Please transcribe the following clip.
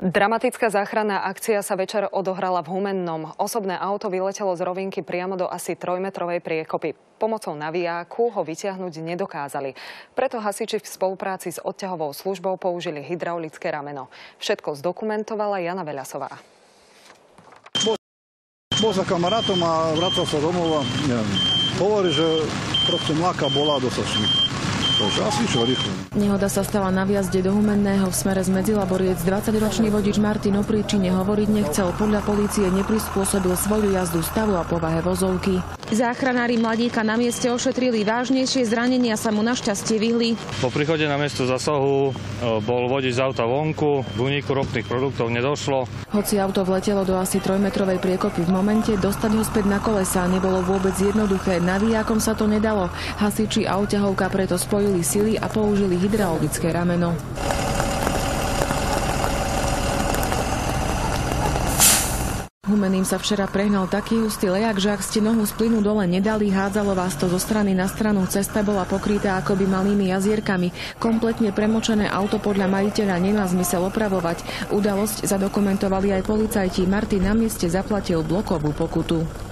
Dramatická záchranná akcia sa večer odohrala v Humennom. Osobné auto vyletelo z rovinky priamo do asi 3-metrovej priekopy. Pomocou navijáku ho vyťahnuť nedokázali. Preto hasiči v spolupráci s odťahovou službou použili hydraulické rameno. Všetko zdokumentovala Jana Veľasová. Bol za kamarátom a vracal sa domov a hovorí, že proste mláka bola dosačný. Takže asi čo rýchlo. Nehoda sa stala na vjazde do Humenného v smere z Medzilaboriec. 20-ročný vodič Martin o príčine hovoriť nechcel. Podľa polície neprispôsobil svoju jazdu stavu a povahe vozovky. Záchranári mladíka na mieste ošetrili, vážnejšie zranenia sa mu našťastie vyhli. Po príchode na miesto zásahu bol vodič z auta vonku, k úniku ropných produktov nedošlo. Hoci auto vletelo do asi 3-metrovej priekopy v momente, dostať ho späť na kolesá nebolo vôbec jednoduché. Navijákom sa to nedalo. Hasiči a odťahovka preto spojili sily a použili hydraulické rameno. Humeným sa včera prehnal taký hustý lejak, že ak ste nohu z plynu dole nedali, hádzalo vás to zo strany na stranu. Cesta bola pokrytá akoby malými jazierkami. Kompletne premočené auto podľa majiteľa nemá zmysel opravovať. Udalosť zadokumentovali aj policajti. Martin na mieste zaplatil blokovú pokutu.